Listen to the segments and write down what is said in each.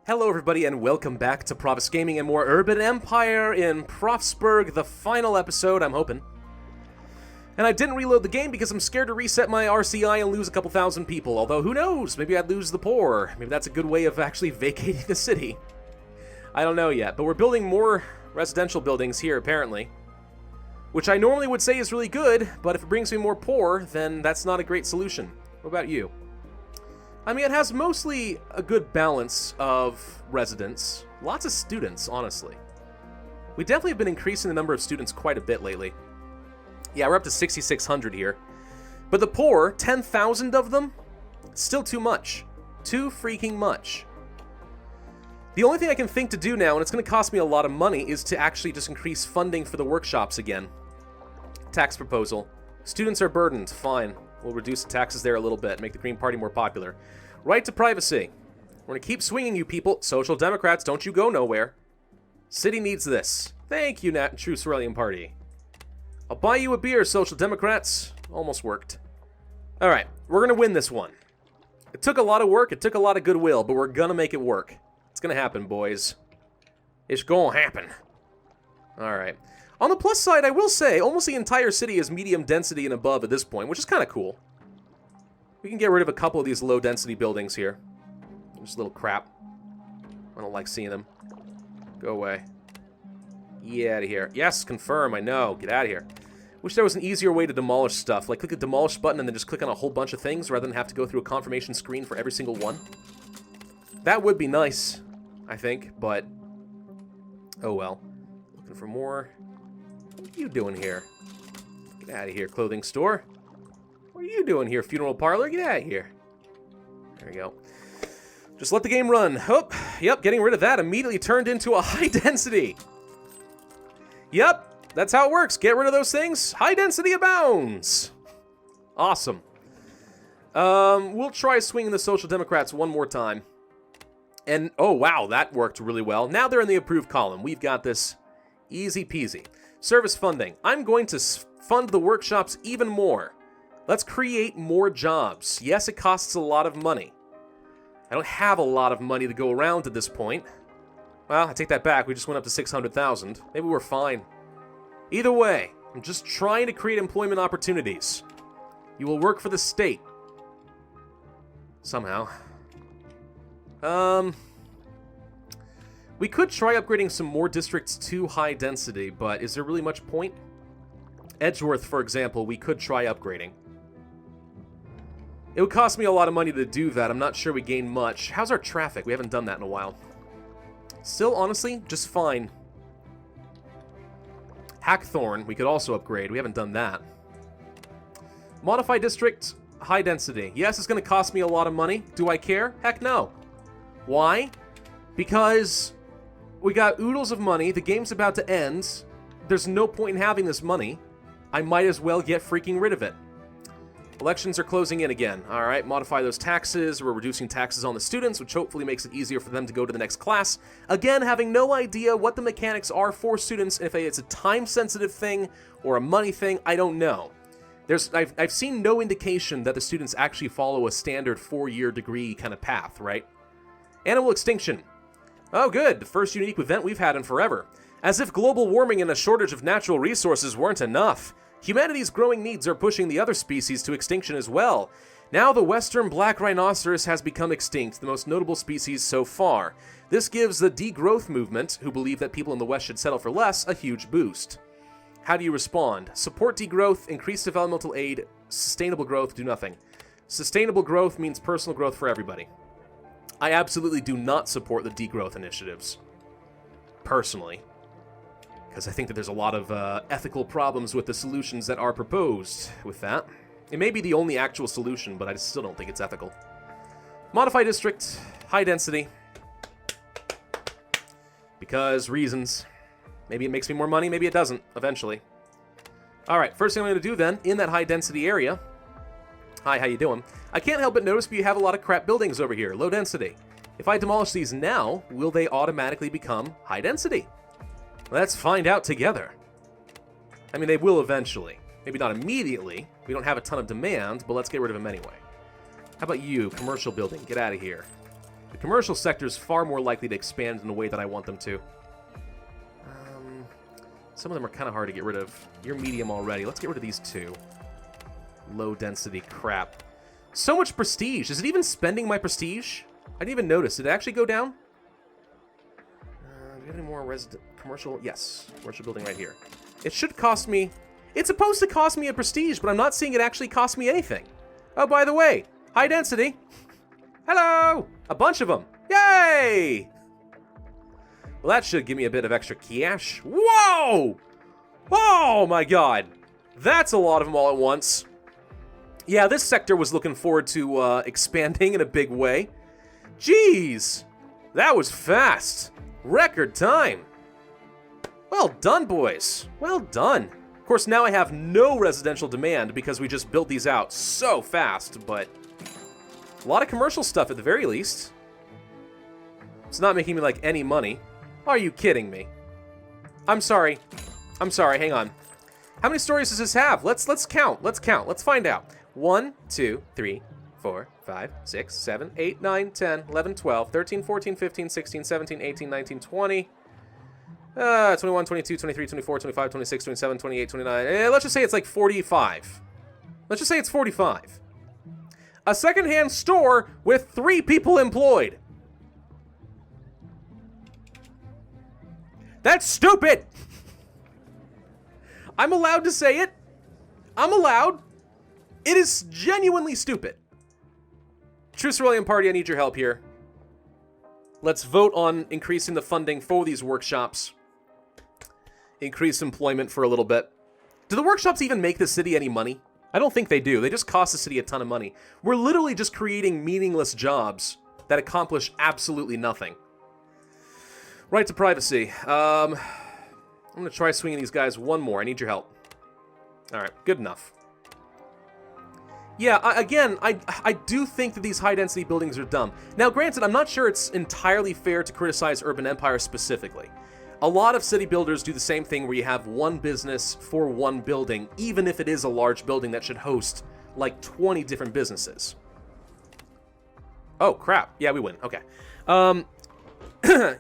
Hello everybody and welcome back to Pravus Gaming and more Urban Empire in Pravsburg, the final episode, I'm hoping. And I didn't reload the game because I'm scared to reset my RCI and lose a couple thousand people, although who knows, maybe I'd lose the poor. Maybe that's a good way of actually vacating the city. I don't know yet, but we're building more residential buildings here apparently. Which I normally would say is really good, but if it brings me more poor, then that's not a great solution. What about you? I mean, it has mostly a good balance of residents. Lots of students, honestly. We definitely have been increasing the number of students quite a bit lately. Yeah, we're up to 6,600 here. But the poor, 10,000 of them? Still too much. Too freaking much. The only thing I can think to do now, and it's going to cost me a lot of money, is to actually just increase funding for the workshops again. Tax proposal. Students are burdened. Fine. We'll reduce the taxes there a little bit, make the Green Party more popular. Right to privacy. We're going to keep swinging, you people. Social Democrats, don't you go nowhere. City needs this. Thank you, True Cerulean Party. I'll buy you a beer, Social Democrats. Almost worked. Alright, we're going to win this one. It took a lot of work, it took a lot of goodwill, but we're going to make it work. It's going to happen, boys. It's going to happen. Alright. On the plus side, I will say, almost the entire city is medium density and above at this point, which is kind of cool. We can get rid of a couple of these low-density buildings here. Just a little crap. I don't like seeing them. Go away. Get out of here. Yes, confirm, I know. Get out of here. Wish there was an easier way to demolish stuff. Like, click the demolish button and then just click on a whole bunch of things rather than have to go through a confirmation screen for every single one. That would be nice, I think, but... oh well. Looking for more... what are you doing here? Get out of here, clothing store. What are you doing here, funeral parlor? Get out of here. There we go. Just let the game run. Oh, yep, getting rid of that immediately turned into a high density. Yep, that's how it works. Get rid of those things. High density abounds. Awesome. We'll try swinging the Social Democrats one more time. And, oh wow, that worked really well. Now they're in the approved column. We've got this easy peasy. Service funding. I'm going to fund the workshops even more. Let's create more jobs. Yes, it costs a lot of money. I don't have a lot of money to go around at this point. Well, I take that back. We just went up to 600,000. Maybe we're fine. Either way, I'm just trying to create employment opportunities. You will work for the state. Somehow. We could try upgrading some more districts to high density, but is there really much point? Edgeworth, for example, we could try upgrading. It would cost me a lot of money to do that. I'm not sure we gain much. How's our traffic? We haven't done that in a while. Still, honestly, just fine. Hackthorn, we could also upgrade. We haven't done that. Modify district, high density. Yes, it's going to cost me a lot of money. Do I care? Heck no. Why? Because we got oodles of money. The game's about to end. There's no point in having this money. I might as well get freaking rid of it. Elections are closing in again. Alright, modify those taxes. We're reducing taxes on the students, which hopefully makes it easier for them to go to the next class. Again, having no idea what the mechanics are for students, if it's a time-sensitive thing or a money thing, I don't know. I've seen no indication that the students actually follow a standard 4-year degree kind of path, right? Animal extinction. Oh good, the first unique event we've had in forever. As if global warming and a shortage of natural resources weren't enough. Humanity's growing needs are pushing the other species to extinction as well. Now the western black rhinoceros has become extinct, the most notable species so far. This gives the degrowth movement, who believe that people in the West should settle for less, a huge boost. How do you respond? Support degrowth, increase developmental aid, sustainable growth, do nothing. Sustainable growth means personal growth for everybody. I absolutely do not support the degrowth initiatives. Personally. Because I think that there's a lot of ethical problems with the solutions that are proposed with that. It may be the only actual solution, but I still don't think it's ethical. Modify district, high density. Because reasons. Maybe it makes me more money, maybe it doesn't, eventually. Alright, first thing I'm going to do then, in that high density area. Hi, how you doing? I can't help but notice you have a lot of crap buildings over here, low density. If I demolish these now, will they automatically become high density? Let's find out together. I mean, they will eventually. Maybe not immediately. We don't have a ton of demand, but let's get rid of them anyway. How about you? Commercial building. Get out of here. The commercial sector is far more likely to expand in the way that I want them to. Some of them are kind of hard to get rid of. You're medium already. Let's get rid of these two. Low density crap. So much prestige. Is it even spending my prestige? I didn't even notice. Did it actually go down? Do we have any more commercial? Yes. Commercial building right here. It should cost me... It's supposed to cost me a prestige, but I'm not seeing it actually cost me anything. Oh, by the way, high density. Hello! A bunch of them. Yay! Well, that should give me a bit of extra cash. Whoa! Oh, my God. That's a lot of them all at once. Yeah, this sector was looking forward to expanding in a big way. Jeez! That was fast. Record time. Well done, boys. Well done. Of course, now I have no residential demand because we just built these out so fast, but a lot of commercial stuff at the very least. It's not making me, like, any money. Are you kidding me? I'm sorry. I'm sorry, hang on. How many stories does this have? Let's count. Let's count. Let's find out. 1, 2, 3, 4, 5, 6, 7, 8, 9, 10, 11, 12, 13, 14, 15, 16, 17, 18, 19, 20... 21, 22, 23, 24, 25, 26, 27, 28, 29. Let's just say it's like 45. Let's just say it's 45. A secondhand store with 3 people employed. That's stupid! I'm allowed to say it. I'm allowed. It is genuinely stupid. True Cerulean Party, I need your help here. Let's vote on increasing the funding for these workshops. Increase employment for a little bit. Do the workshops even make the city any money? I don't think they do. They just cost the city a ton of money. We're literally just creating meaningless jobs that accomplish absolutely nothing. Right to privacy. I'm going to try swinging these guys one more. I need your help. Alright, good enough. Yeah, again, I do think that these high-density buildings are dumb. Now, granted, I'm not sure it's entirely fair to criticize Urban Empire specifically. A lot of city builders do the same thing where you have one business for one building, even if it is a large building that should host, like, 20 different businesses. Oh, crap. Yeah, we win. Okay.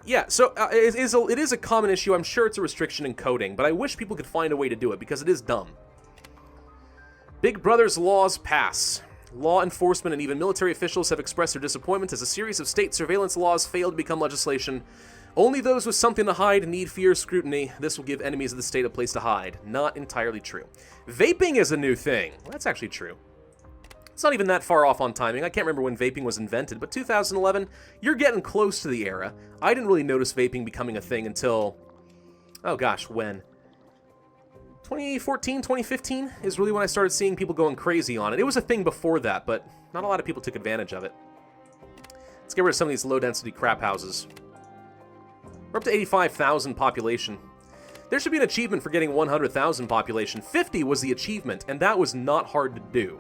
Yeah, so it is a common issue. I'm sure it's a restriction in coding, but I wish people could find a way to do it, because it is dumb. Big Brother's laws pass. Law enforcement and even military officials have expressed their disappointment as a series of state surveillance laws fail to become legislation. Only those with something to hide need fierce scrutiny. This will give enemies of the state a place to hide. Not entirely true. Vaping is a new thing. Well, that's actually true. It's not even that far off on timing. I can't remember when vaping was invented, but 2011, you're getting close to the era. I didn't really notice vaping becoming a thing until... oh gosh, when? 2014, 2015 is really when I started seeing people going crazy on it. It was a thing before that, but not a lot of people took advantage of it. Let's get rid of some of these low-density crap houses. We're up to 85,000 population. There should be an achievement for getting 100,000 population. 50 was the achievement, and that was not hard to do.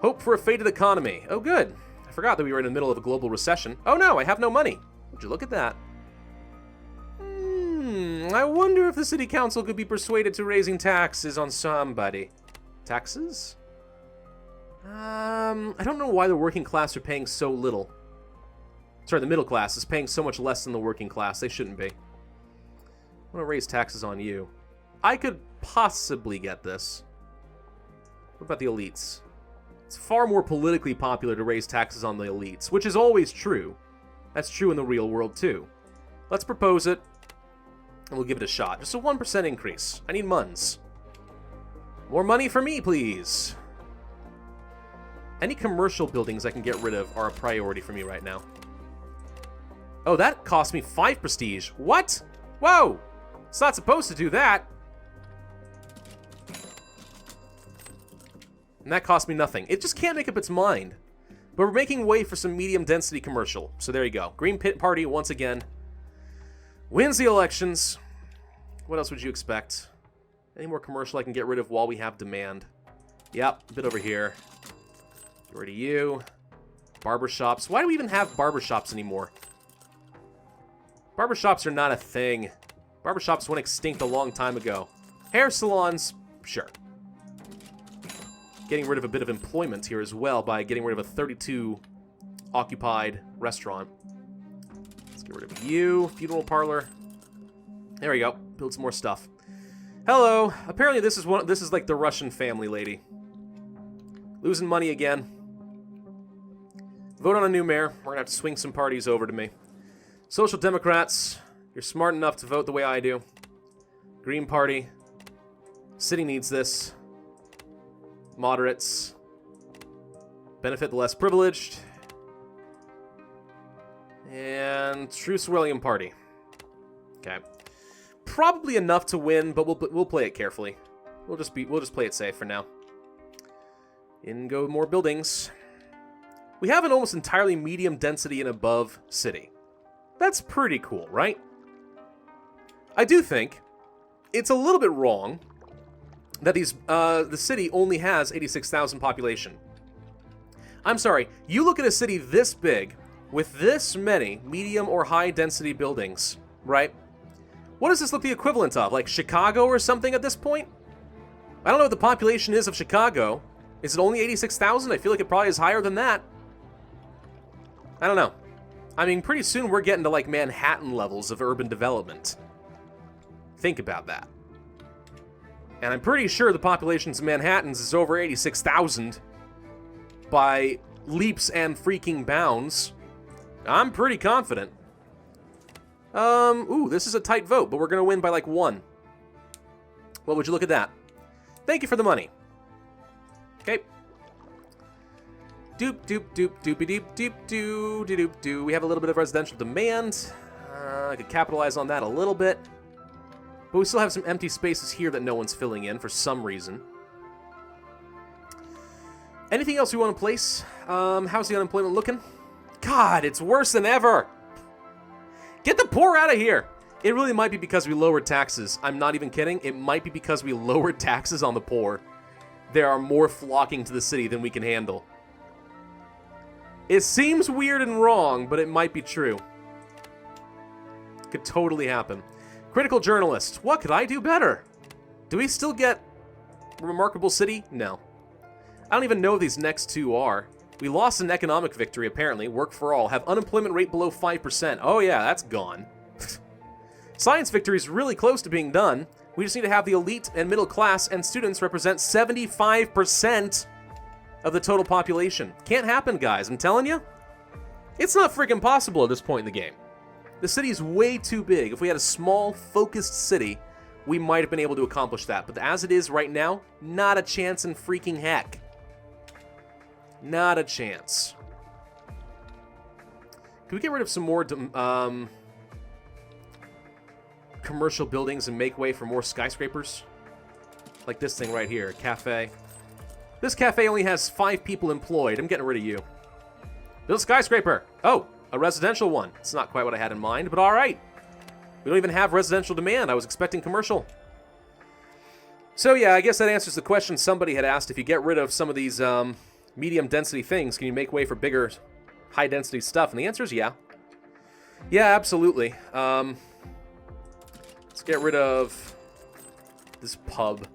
Hope for a fated economy. Oh, good. I forgot that we were in the middle of a global recession. Oh no, I have no money. Would you look at that? I wonder if the city council could be persuaded to raising taxes on somebody. Taxes? I don't know why the working class are paying so little. Sorry, the middle class is paying so much less than the working class. They shouldn't be. I'm gonna raise taxes on you. I could possibly get this. What about the elites? It's far more politically popular to raise taxes on the elites, which is always true. That's true in the real world, too. Let's propose it, and we'll give it a shot. Just a 1% increase. I need muns. More money for me, please. Any commercial buildings I can get rid of are a priority for me right now. Oh, that cost me 5 prestige. What? Whoa! It's not supposed to do that. And that cost me nothing. It just can't make up its mind. But we're making way for some medium density commercial. So there you go. Green Pit Party, once again, wins the elections. What else would you expect? Any more commercial I can get rid of while we have demand? Yep, a bit over here. Get rid of you. Barbershops. Why do we even have barbershops anymore? Barbershops are not a thing. Barbershops went extinct a long time ago. Hair salons, sure. Getting rid of a bit of employment here as well by getting rid of a 32 occupied restaurant. Let's get rid of you. Funeral parlor. There we go. Build some more stuff. Hello. Apparently this is like the Russian family lady. Losing money again. Vote on a new mayor. We're gonna have to swing some parties over to me. Social Democrats, you're smart enough to vote the way I do. Green Party. City needs this. Moderates. Benefit the less privileged. And True Swirlium Party. Okay. Probably enough to win, but we'll play it carefully. We'll just play it safe for now. In go more buildings. We have an almost entirely medium density and above city. That's pretty cool, right? I do think it's a little bit wrong that the city only has 86,000 population. I'm sorry, you look at a city this big with this many medium or high density buildings, right? What does this look the equivalent of? Like Chicago or something at this point? I don't know what the population is of Chicago. Is it only 86,000? I feel like it probably is higher than that. I don't know. I mean, pretty soon we're getting to like Manhattan levels of urban development. Think about that. And I'm pretty sure the populations of Manhattans is over 86,000 by leaps and freaking bounds. I'm pretty confident. Ooh, this is a tight vote, but we're gonna win by like 1. Well, would you look at that? Thank you for the money. Okay. Doop, doop, doop, doopy doop, doop, doo, doop, doo. We have a little bit of residential demand. I could capitalize on that a little bit. But we still have some empty spaces here that no one's filling in for some reason. Anything else we want to place? How's the unemployment looking? God, it's worse than ever. Get the poor out of here. It really might be because we lowered taxes. I'm not even kidding. It might be because we lowered taxes on the poor. There are more flocking to the city than we can handle. It seems weird and wrong, but it might be true. Could totally happen. Critical journalist. What could I do better? Do we still get Remarkable City? No. I don't even know what these next two are. We lost an economic victory, apparently. Work for all. Have unemployment rate below 5%. Oh yeah, that's gone. Science victory is really close to being done. We just need to have the elite and middle class and students represent 75% of the total population. Can't happen, guys. I'm telling you. It's not freaking possible at this point in the game. The city is way too big. If we had a small, focused city, we might have been able to accomplish that. But as it is right now, not a chance in freaking heck. Not a chance. Can we get rid of some more commercial buildings and make way for more skyscrapers? Like this thing right here, cafe. This cafe only has 5 people employed. I'm getting rid of you. Build a skyscraper. Oh, a residential one. It's not quite what I had in mind, but all right. We don't even have residential demand. I was expecting commercial. So yeah, I guess that answers the question somebody had asked. If you get rid of some of these medium density things, can you make way for bigger, high density stuff? And the answer is yeah. Yeah, absolutely. Let's get rid of this pub.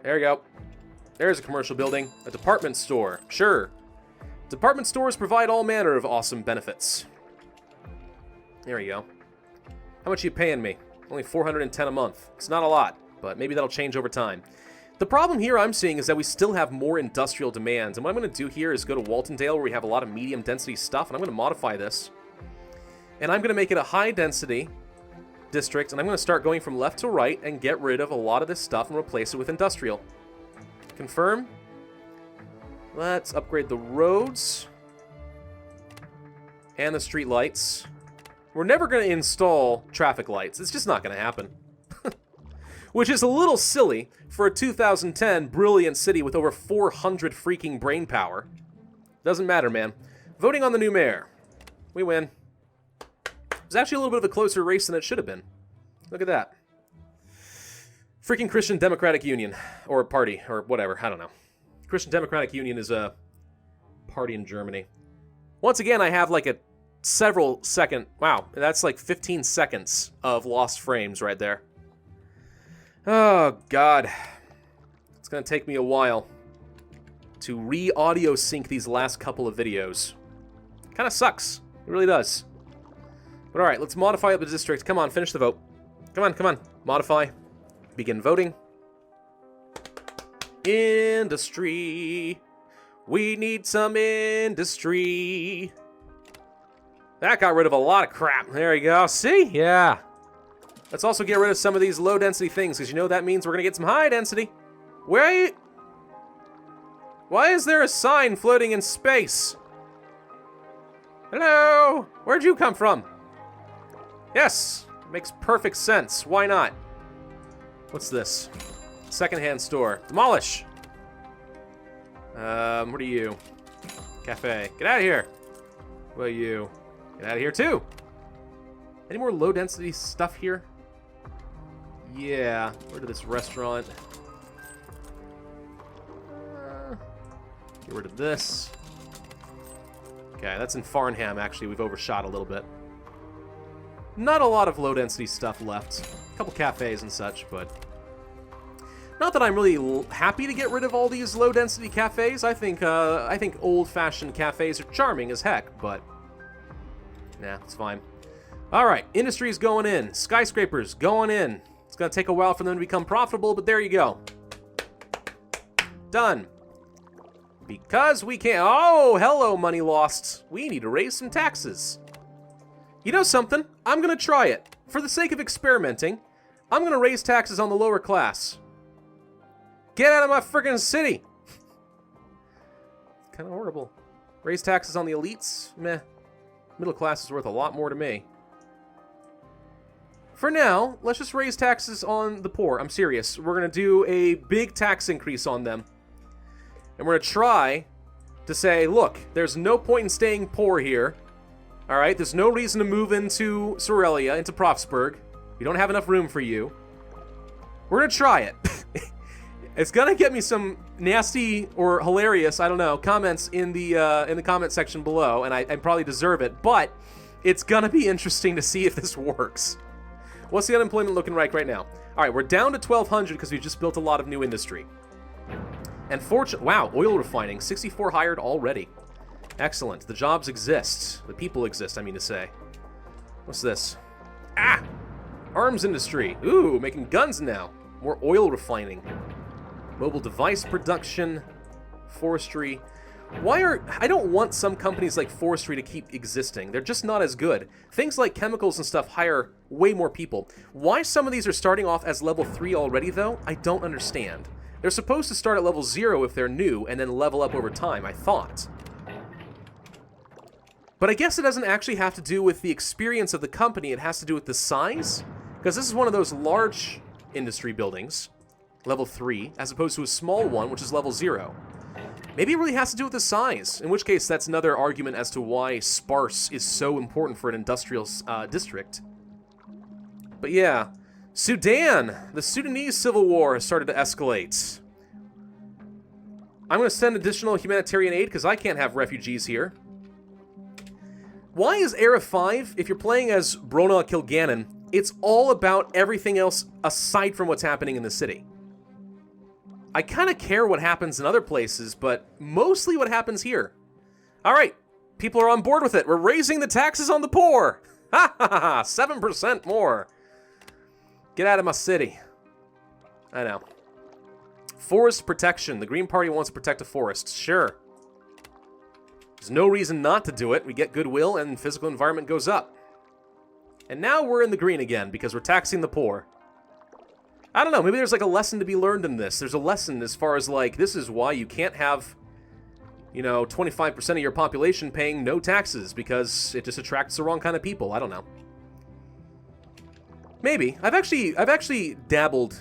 There we go. There's a commercial building. A department store. Sure. Department stores provide all manner of awesome benefits. There you go. How much are you paying me? Only $410 a month. It's not a lot, but maybe that'll change over time. The problem here I'm seeing is that we still have more industrial demands. And what I'm going to do here is go to Waltondale, where we have a lot of medium density stuff, and I'm going to modify this. And I'm going to make it a high density district, and I'm going to start going from left to right and get rid of a lot of this stuff and replace it with industrial. Confirm. Let's upgrade the roads and the street lights. We're never going to install traffic lights. It's just not going to happen. Which is a little silly for a 2010 brilliant city with over 400 freaking brain power. Doesn't matter, man. Voting on the new mayor. We win. It was actually a little bit of a closer race than it should have been. Look at that. Freaking Christian Democratic Union. Or party, or whatever. I don't know. Christian Democratic Union is a party in Germany. Once again, I have like a several second... Wow, that's like 15 seconds of lost frames right there. Oh, God. It's going to take me a while to re-audio sync these last couple of videos. Kind of sucks. It really does. But alright, let's modify up the district. Come on, finish the vote. Come on, come on. Modify. Begin voting. Industry. We need some industry. That got rid of a lot of crap. There you go. See? Yeah. Let's also get rid of some of these low-density things, because you know that means we're going to get some high-density. Where are you? Why is there a sign floating in space? Hello? Where'd you come from? Yes. Makes perfect sense. Why not? What's this? Secondhand store. Demolish. What are you? Cafe. Get out of here. What are you? Get out of here too. Any more low-density stuff here? Yeah. Where to this restaurant? Get rid of this. Okay, that's in Farnham, actually. We've overshot a little bit. Not a lot of low-density stuff left. A couple cafes and such, but... Not that I'm really happy to get rid of all these low-density cafes. I think old-fashioned cafes are charming as heck, but... Nah, it's fine. Alright, industry's going in. Skyscrapers going in. It's going to take a while for them to become profitable, but there you go. Done. Because we can't... Oh, hello, money lost. We need to raise some taxes. You know something? I'm going to try it. For the sake of experimenting, I'm going to raise taxes on the lower class. Get out of my freaking city! Kind of horrible. Raise taxes on the elites? Meh. Middle class is worth a lot more to me. For now, let's just raise taxes on the poor. I'm serious. We're going to do a big tax increase on them. And we're going to try to say, look, there's no point in staying poor here. Alright, there's no reason to move into Sorelia, into Pravsburg. We don't have enough room for you. We're going to try it. It's going to get me some nasty or hilarious, I don't know, comments in the comment section below, and I probably deserve it, but it's going to be interesting to see if this works. What's the unemployment looking like right now? Alright, we're down to 1,200 because we've just built a lot of new industry. And wow, oil refining, 64 hired already. Excellent. The jobs exist. The people exist, I mean to say. What's this? Ah! Arms industry. Ooh, making guns now. More oil refining. Mobile device production. Forestry. I don't want some companies like forestry to keep existing. They're just not as good. Things like chemicals and stuff hire way more people. Why some of these are starting off as level 3 already, though, I don't understand. They're supposed to start at level 0 if they're new, and then level up over time, I thought. But I guess it doesn't actually have to do with the experience of the company, it has to do with the size. Because this is one of those large industry buildings, level 3, as opposed to a small one, which is level 0. Maybe it really has to do with the size, in which case that's another argument as to why sparse is so important for an industrial district. But yeah, Sudan! The Sudanese civil war has started to escalate. I'm going to send additional humanitarian aid because I can't have refugees here. Why is Era 5, if you're playing as Brona Kilgannon, it's all about everything else aside from what's happening in the city? I kind of care what happens in other places, but mostly what happens here. Alright, people are on board with it. We're raising the taxes on the poor! Ha ha ha! 7% more! Get out of my city. I know. Forest protection. The Green Party wants to protect a forest. Sure. There's no reason not to do it. We get goodwill and physical environment goes up. And now we're in the green again because we're taxing the poor. I don't know, maybe there's like a lesson to be learned in this. There's a lesson as far as like, this is why you can't have, 25% of your population paying no taxes because it just attracts the wrong kind of people. I don't know. Maybe. I've actually dabbled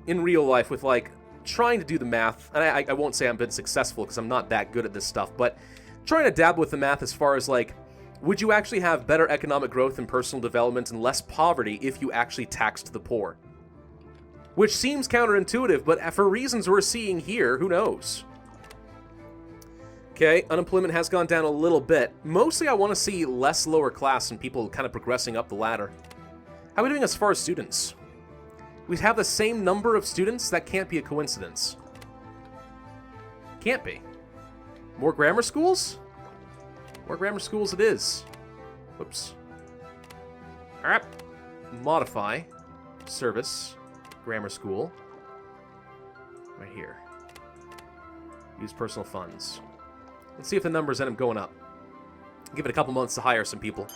in real life with like trying to do the math, and I won't say I've been successful because I'm not that good at this stuff, but trying to dabble with the math as far as like, would you actually have better economic growth and personal development and less poverty if you actually taxed the poor? Which seems counterintuitive, but for reasons we're seeing here, who knows? Okay, unemployment has gone down a little bit. Mostly I want to see less lower class and people kind of progressing up the ladder. How are we doing as far as students? We have the same number of students? That can't be a coincidence. Can't be. More grammar schools? More grammar schools it is. Whoops. Alright. Modify. Service. Grammar school. Right here. Use personal funds. Let's see if the numbers end up going up. Give it a couple months to hire some people.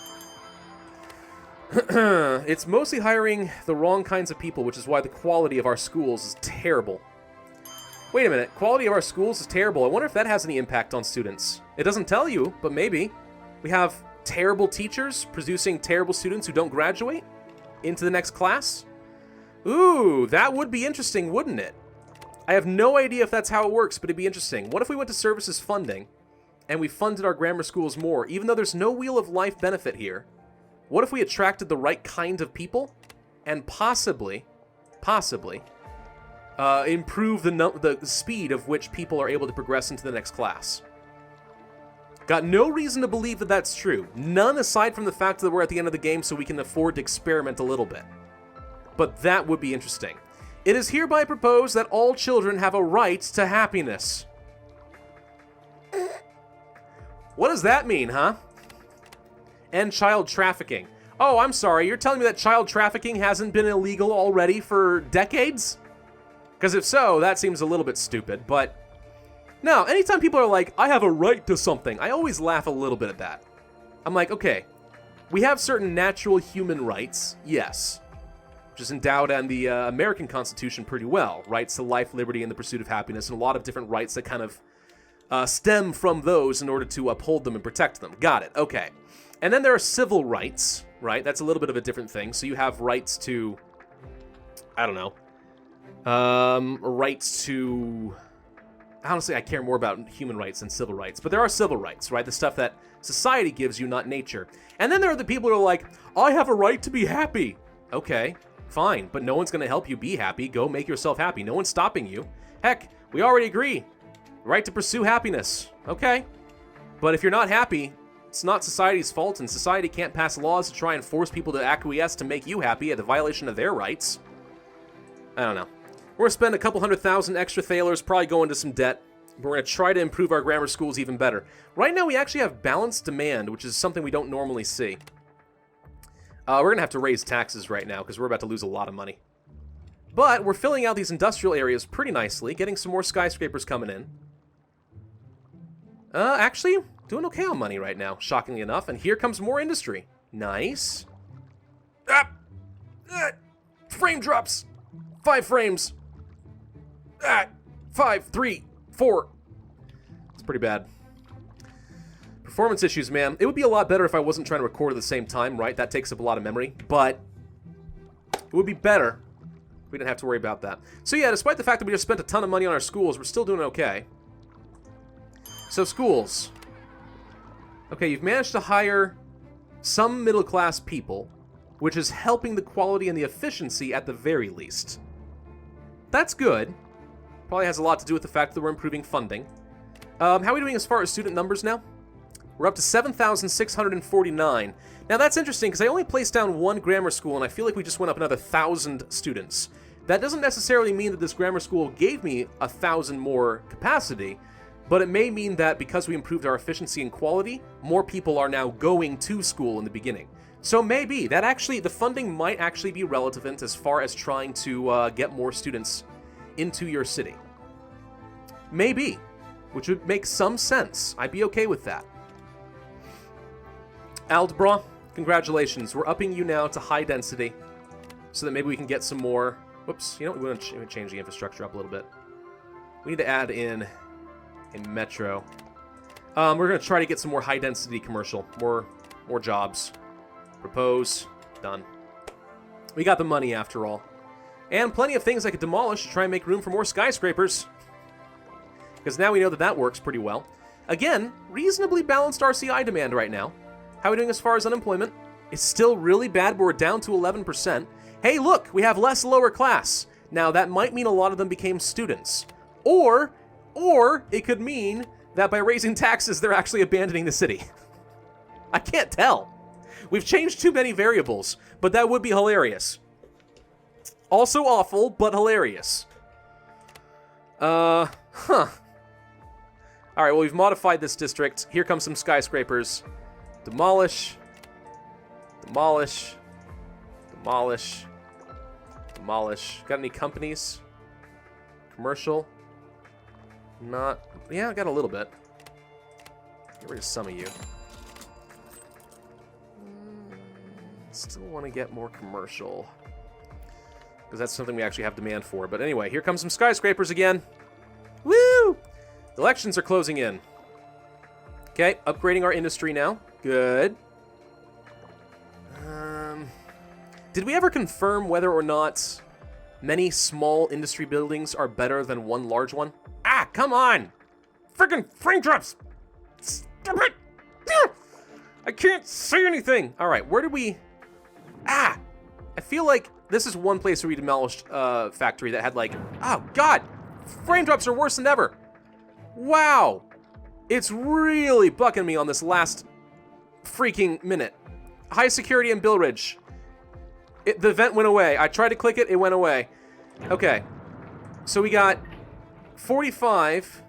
It's mostly hiring the wrong kinds of people, which is why the quality of our schools is terrible. Wait a minute. Quality of our schools is terrible. I wonder if that has any impact on students. It doesn't tell you, but maybe. We have terrible teachers producing terrible students who don't graduate into the next class? Ooh, that would be interesting, wouldn't it? I have no idea if that's how it works, but it'd be interesting. What if we went to services funding and we funded our grammar schools more, even though there's no wheel of life benefit here? What if we attracted the right kind of people and possibly improve the speed of which people are able to progress into the next class? Got no reason to believe that that's true. None aside from the fact that we're at the end of the game so we can afford to experiment a little bit. But that would be interesting. It is hereby proposed that all children have a right to happiness. What does that mean, huh? And child trafficking. Oh, I'm sorry, you're telling me that child trafficking hasn't been illegal already for decades? Because if so, that seems a little bit stupid, but... No, anytime people are like, I have a right to something, I always laugh a little bit at that. I'm like, okay, we have certain natural human rights, yes, which is endowed on the American Constitution pretty well. Rights to life, liberty, and the pursuit of happiness, and a lot of different rights that kind of stem from those in order to uphold them and protect them. Got it, okay. And then there are civil rights, right? That's a little bit of a different thing. So you have rights to, I don't know, rights to, honestly, I care more about human rights than civil rights, but there are civil rights, right? The stuff that society gives you, not nature. And then there are the people who are like, I have a right to be happy. Okay, fine, but no one's going to help you be happy. Go make yourself happy. No one's stopping you. Heck, we already agree. Right to pursue happiness. Okay, but if you're not happy, it's not society's fault, and society can't pass laws to try and force people to acquiesce to make you happy at the violation of their rights. I don't know. We're going to spend a couple 100,000 extra thalers, probably go into some debt. But we're going to try to improve our grammar schools even better. Right now, we actually have balanced demand, which is something we don't normally see. We're going to have to raise taxes right now, because we're about to lose a lot of money. But we're filling out these industrial areas pretty nicely, getting some more skyscrapers coming in. Actually, doing okay on money right now, shockingly enough. And here comes more industry. Nice. Frame drops. 5 frames. 5, 3, 4. It's pretty bad. Performance issues, man. It would be a lot better if I wasn't trying to record at the same time, right? That takes up a lot of memory. But it would be better if we didn't have to worry about that. So yeah, despite the fact that we just spent a ton of money on our schools, we're still doing okay. So schools. Okay, you've managed to hire some middle-class people, which is helping the quality and the efficiency at the very least. That's good. Probably has a lot to do with the fact that we're improving funding. How are we doing as far as student numbers now? We're up to 7,649. Now that's interesting because I only placed down one grammar school and I feel like we just went up another 1,000 students. That doesn't necessarily mean that this grammar school gave me 1,000 more capacity, but it may mean that because we improved our efficiency and quality, more people are now going to school in the beginning. So maybe, that actually, the funding might actually be relevant as far as trying to get more students into your city. Maybe, which would make some sense. I'd be okay with that. Aldbra, congratulations. We're upping you now to high density so that maybe we can get some more... Whoops, you know what? We want to change the infrastructure up a little bit. We need to add in a metro. We're going to try to get some more high density commercial. More jobs. Propose. Done. We got the money after all. And plenty of things I could demolish to try and make room for more skyscrapers. Because now we know that that works pretty well. Again, reasonably balanced RCI demand right now. How are we doing as far as unemployment? It's still really bad, but we're down to 11%. Hey, look, we have less lower class. Now, that might mean a lot of them became students. Or it could mean that by raising taxes, they're actually abandoning the city. I can't tell. We've changed too many variables, but that would be hilarious. Also awful, but hilarious. All right, well, we've modified this district. Here comes some skyscrapers. Demolish. Demolish. Demolish. Demolish. Got any companies? Commercial? Not. Yeah, I got a little bit. Get rid of some of you. Still want to get more commercial. Because that's something we actually have demand for. But anyway, here comes some skyscrapers again. Woo! Elections are closing in. Okay, upgrading our industry now. Good. Did we ever confirm whether or not many small industry buildings are better than one large one? Ah, come on! Freaking frame drops! Stop it! I can't say anything! Alright, where did we... Ah! I feel like this is one place where we demolished a factory that had like... Oh, God! Frame drops are worse than ever! Wow! It's really bucking me on this last freaking minute. High security in Billridge. The vent went away. I tried to click it, it went away. Okay. So we got 45.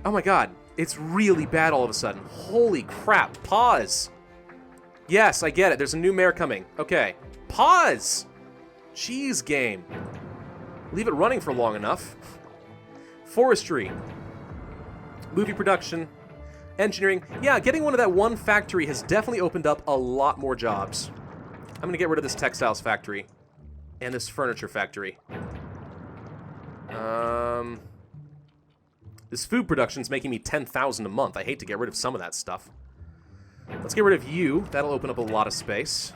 Oh my god. It's really bad all of a sudden. Holy crap. Pause. Yes, I get it. There's a new mayor coming. Okay. Pause! Jeez, game. Leave it running for long enough. Forestry. Movie production. Engineering. Yeah, getting one of that one factory has definitely opened up a lot more jobs. I'm gonna get rid of this textiles factory. And this furniture factory. This food production's making me 10,000 a month. I hate to get rid of some of that stuff. Let's get rid of you. That'll open up a lot of space.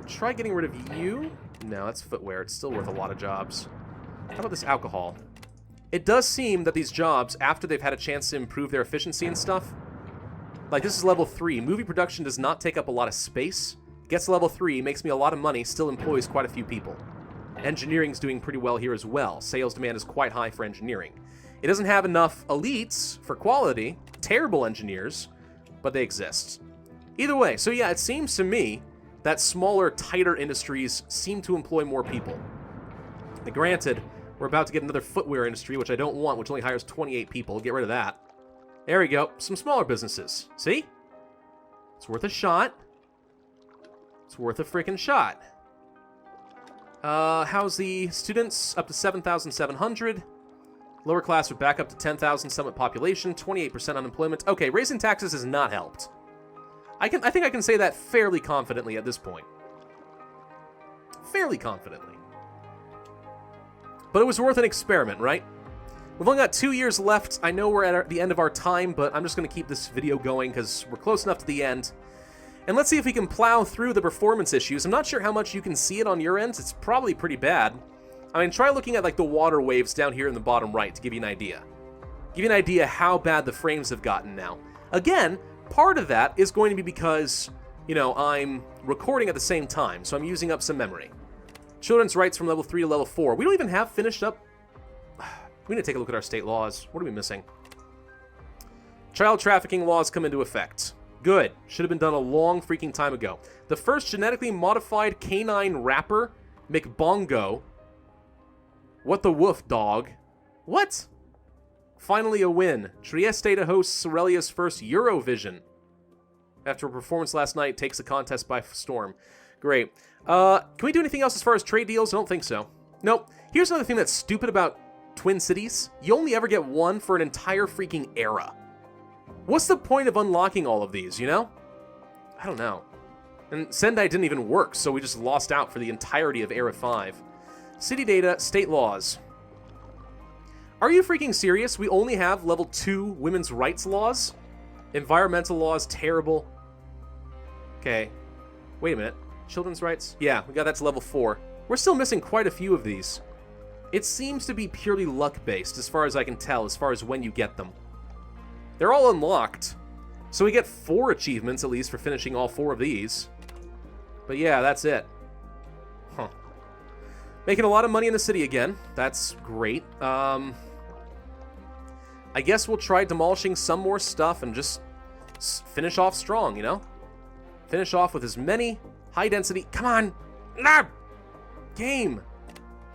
Try getting rid of you. No, that's footwear. It's still worth a lot of jobs. How about this alcohol? It does seem that these jobs, after they've had a chance to improve their efficiency and stuff, like this is level 3. Movie production does not take up a lot of space. Gets to level 3, makes me a lot of money, still employs quite a few people. Engineering's doing pretty well here as well. Sales demand is quite high for engineering. It doesn't have enough elites for quality, terrible engineers, but they exist. Either way, so yeah, it seems to me that smaller, tighter industries seem to employ more people. Now, granted, we're about to get another footwear industry, which I don't want, which only hires 28 people. Get rid of that. There we go. Some smaller businesses. See? It's worth a shot. It's worth a freaking shot. How's the students? Up to 7,700. Lower class are back up to 10,000 summit population. 28% unemployment. Okay, raising taxes has not helped. I think I can say that fairly confidently at this point. Fairly confidently. But it was worth an experiment, right? We've only got 2 years left. I know we're at the end of our time, but I'm just going to keep this video going because we're close enough to the end. And let's see if we can plow through the performance issues. I'm not sure how much you can see it on your end. It's probably pretty bad. I mean, try looking at like the water waves down here in the bottom right to give you an idea. Give you an idea how bad the frames have gotten now. Again, part of that is going to be because, you know, I'm recording at the same time, so I'm using up some memory. Children's rights from level 3 to level 4. We don't even have finished up. We need to take a look at our state laws. What are we missing? Child trafficking laws come into effect. Good. Should have been done a long freaking time ago. The first genetically modified canine rapper, McBongo. What the woof, dog? What? Finally a win. Trieste to host Sorelia's first Eurovision. After a performance last night, takes the contest by storm. Great. Can we do anything else as far as trade deals? I don't think so. Nope. Here's another thing that's stupid about Twin Cities. You only ever get one for an entire freaking era. What's the point of unlocking all of these, you know? I don't know. And Sendai didn't even work, so we just lost out for the entirety of Era 5. City data, state laws. Are you freaking serious? We only have level 2 women's rights laws? Environmental laws, terrible. Okay. Wait a minute. Children's rights? Yeah, we got that to level 4. We're still missing quite a few of these. It seems to be purely luck-based, as far as I can tell, as far as when you get them. They're all unlocked. So we get 4 achievements, at least, for finishing all 4 of these. But yeah, that's it. Huh. Making a lot of money in the city again. That's great. I guess we'll try demolishing some more stuff and just finish off strong, you know? Finish off with as many high-density... Come on! No! Game!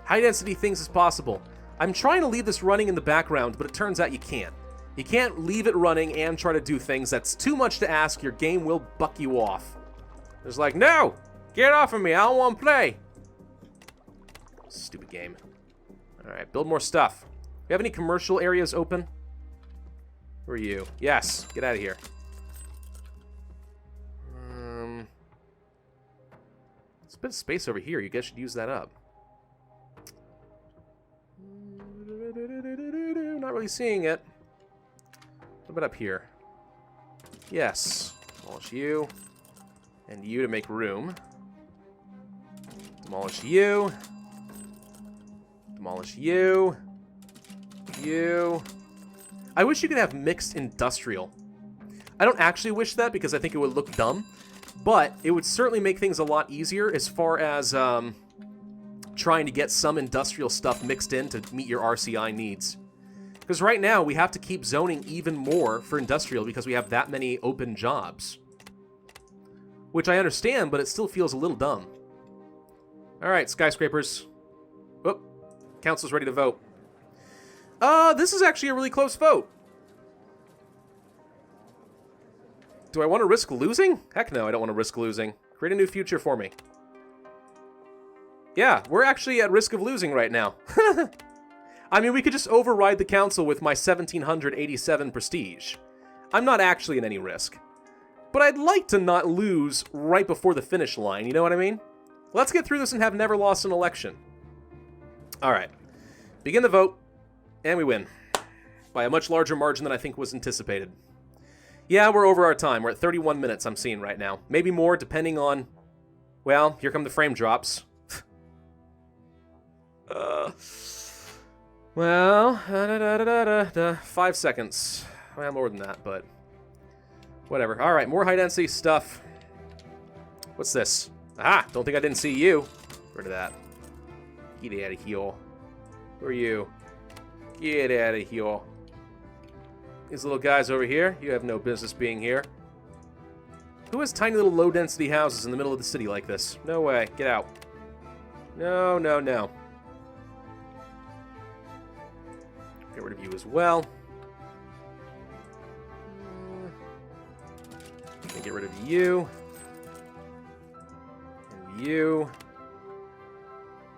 high-density things as possible. I'm trying to leave this running in the background, but it turns out you can't. You can't leave it running and try to do things. That's too much to ask. Your game will buck you off. It's like, no! Get off of me. I don't want to play. Stupid game. Alright, build more stuff. You have any commercial areas open? Who are you? Yes, get out of here. There's a bit of space over here. You guys should use that up. Not really seeing it. What about up here? Yes. Demolish you. And you to make room. Demolish you. Demolish you. You. I wish you could have mixed industrial. I don't actually wish that because I think it would look dumb, but it would certainly make things a lot easier as far as trying to get some industrial stuff mixed in to meet your RCI needs. Because right now, we have to keep zoning even more for industrial because we have that many open jobs. Which I understand, but it still feels a little dumb. Alright, skyscrapers. Oh, council's ready to vote. This is actually a really close vote. Do I want to risk losing? Heck no, I don't want to risk losing. Create a new future for me. Yeah, we're actually at risk of losing right now. I mean, we could just override the council with my 1787 prestige. I'm not actually in any risk. But I'd like to not lose right before the finish line, you know what I mean? Let's get through this and have never lost an election. Alright. Begin the vote. And we win. By a much larger margin than I think was anticipated. Yeah, we're over our time. We're at 31 minutes, I'm seeing right now. Maybe more, depending on... Well, here come the frame drops. Well, 5 seconds. Well, more than that, but... Whatever. Alright, more high-density stuff. What's this? Aha! Don't think I didn't see you. Get rid of that. Get out of here. Who are you? Get out of here. These little guys over here, you have no business being here. Who has tiny little low-density houses in the middle of the city like this? No way. Get out. No, no, no. Get rid of you as well. Get rid of you. And you.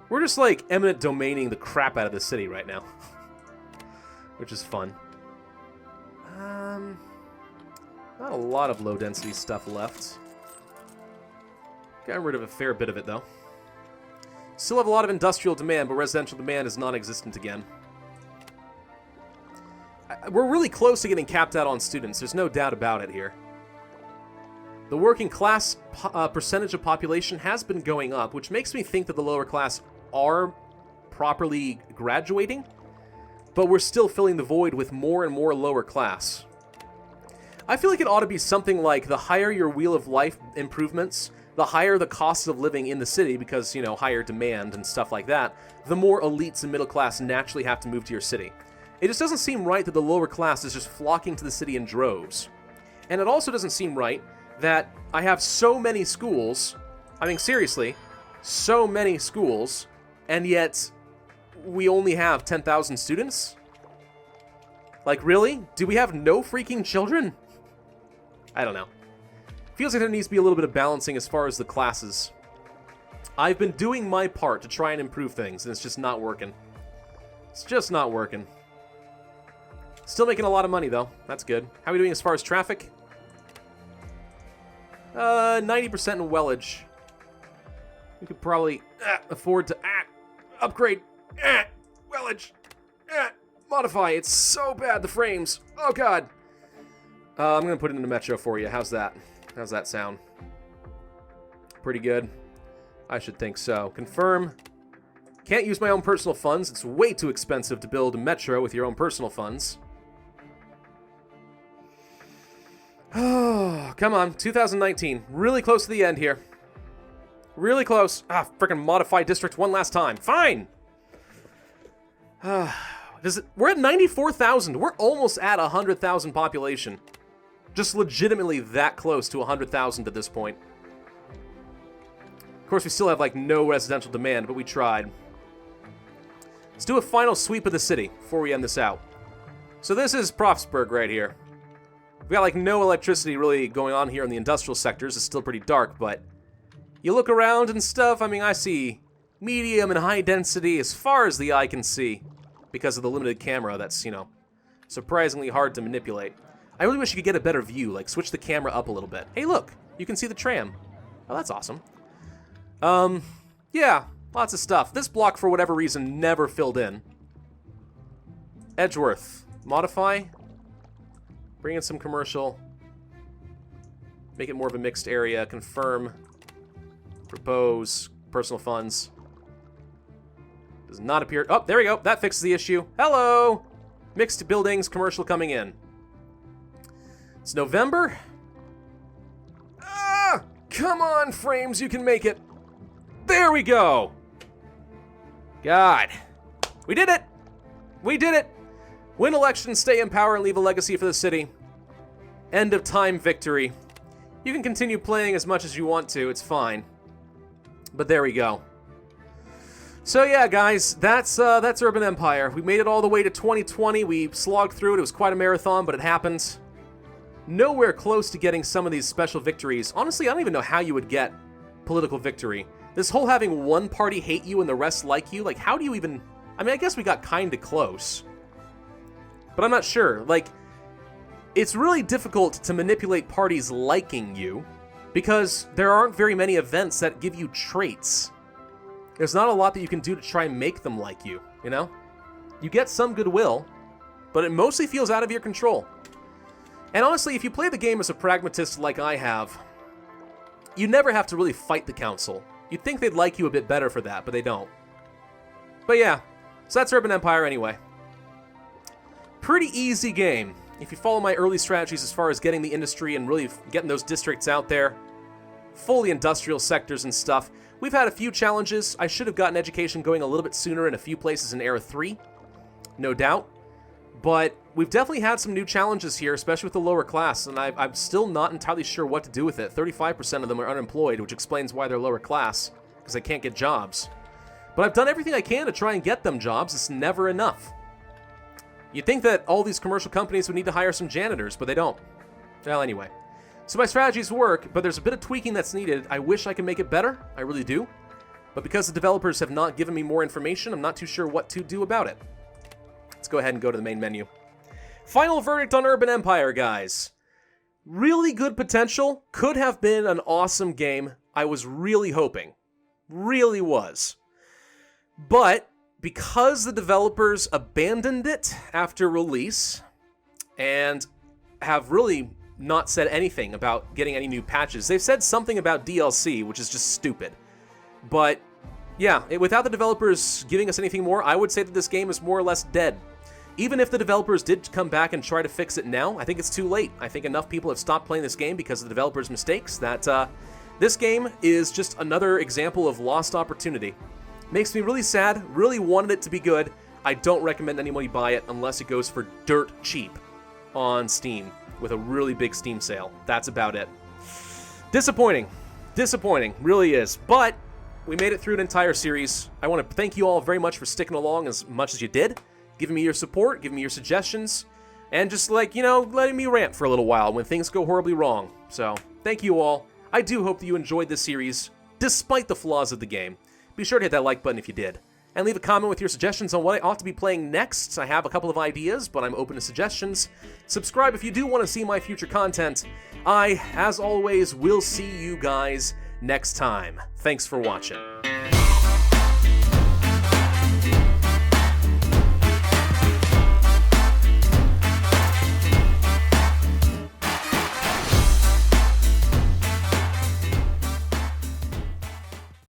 We're just, like, eminent domaining the crap out of the city right now. Which is fun. Not a lot of low-density stuff left. Got rid of a fair bit of it, though. Still have a lot of industrial demand, but residential demand is non-existent again. We're really close to getting capped out on students. There's no doubt about it here. The working class percentage of population has been going up, which makes me think that the lower class are properly graduating, but we're still filling the void with more and more lower class. I feel like it ought to be something like the higher your Wheel of Life improvements, the higher the cost of living in the city because, you know, higher demand and stuff like that, the more elites and middle class naturally have to move to your city. It just doesn't seem right that the lower class is just flocking to the city in droves. And it also doesn't seem right that I have so many schools, I mean, seriously, so many schools, and yet we only have 10,000 students? Like, really? Do we have no freaking children? I don't know. Feels like there needs to be a little bit of balancing as far as the classes. I've been doing my part to try and improve things, and it's just not working. It's just not working. Still making a lot of money, though. That's good. How are we doing as far as traffic? 90% in Wellage. We could probably afford to upgrade. Wellage. Modify. It's so bad, the frames. Oh, God. I'm going to put it in the Metro for you. How's that? How's that sound? Pretty good. I should think so. Confirm. Can't use my own personal funds. It's way too expensive to build a Metro with your own personal funds. Oh, come on. 2019. Really close to the end here. Really close. Frickin' modify district one last time. Fine! We're at 94,000. We're almost at 100,000 population. Just legitimately that close to 100,000 at this point. Of course, we still have, like, no residential demand, but we tried. Let's do a final sweep of the city before we end this out. So this is Pravsburg right here. We've got like no electricity really going on here in the industrial sectors. It's still pretty dark, but you look around and stuff, I mean, I see medium and high density as far as the eye can see because of the limited camera that's, you know, surprisingly hard to manipulate. I really wish you could get a better view, like switch the camera up a little bit. Hey, look, you can see the tram. Oh, that's awesome. Yeah, lots of stuff. This block, for whatever reason, never filled in. Edgeworth. Modify. Bring in some commercial. Make it more of a mixed area. Confirm. Propose. Personal funds. Does not appear. Oh, there we go. That fixes the issue. Hello! Mixed buildings, commercial coming in. It's November. Ah! Come on, frames, you can make it. There we go! God. We did it! We did it! Win elections, stay in power, and leave a legacy for the city. End of time victory. You can continue playing as much as you want to, it's fine. But there we go. So yeah, guys, that's Urban Empire. We made it all the way to 2020. We slogged through it. It was quite a marathon, but it happened. Nowhere close to getting some of these special victories. Honestly, I don't even know how you would get political victory. This whole having one party hate you and the rest like you, like, how do you even... I mean, I guess we got kinda close. But I'm not sure. Like, it's really difficult to manipulate parties liking you because there aren't very many events that give you traits. There's not a lot that you can do to try and make them like you, you know? You get some goodwill, but it mostly feels out of your control. And honestly, if you play the game as a pragmatist like I have, you never have to really fight the council. You'd think they'd like you a bit better for that, but they don't. But yeah, so that's Urban Empire anyway. Pretty easy game. If you follow my early strategies as far as getting the industry and really getting those districts out there, fully industrial sectors and stuff. We've had a few challenges. I should have gotten education going a little bit sooner in a few places in Era 3, no doubt. But we've definitely had some new challenges here, especially with the lower class, and I'm still not entirely sure what to do with it. 35% of them are unemployed, which explains why they're lower class, because they can't get jobs. But I've done everything I can to try and get them jobs. It's never enough. You'd think that all these commercial companies would need to hire some janitors, but they don't. Well, anyway. So my strategies work, but there's a bit of tweaking that's needed. I wish I could make it better. I really do. But because the developers have not given me more information, I'm not too sure what to do about it. Let's go ahead and go to the main menu. Final verdict on Urban Empire, guys. Really good potential. Could have been an awesome game. I was really hoping. Really was. But because the developers abandoned it after release and have really not said anything about getting any new patches. They've said something about DLC, which is just stupid. But yeah, without the developers giving us anything more, I would say that this game is more or less dead. Even if the developers did come back and try to fix it now, I think it's too late. I think enough people have stopped playing this game because of the developers' mistakes that this game is just another example of lost opportunity. Makes me really sad, really wanted it to be good. I don't recommend anybody buy it unless it goes for dirt cheap on Steam with a really big Steam sale. That's about it. Disappointing. Disappointing, really is. But we made it through an entire series. I want to thank you all very much for sticking along as much as you did, giving me your support, giving me your suggestions, and just like, you know, letting me rant for a little while when things go horribly wrong. So, thank you all. I do hope that you enjoyed this series, despite the flaws of the game. Be sure to hit that like button if you did. And leave a comment with your suggestions on what I ought to be playing next. I have a couple of ideas, but I'm open to suggestions. Subscribe if you do want to see my future content. I, as always, will see you guys next time. Thanks for watching.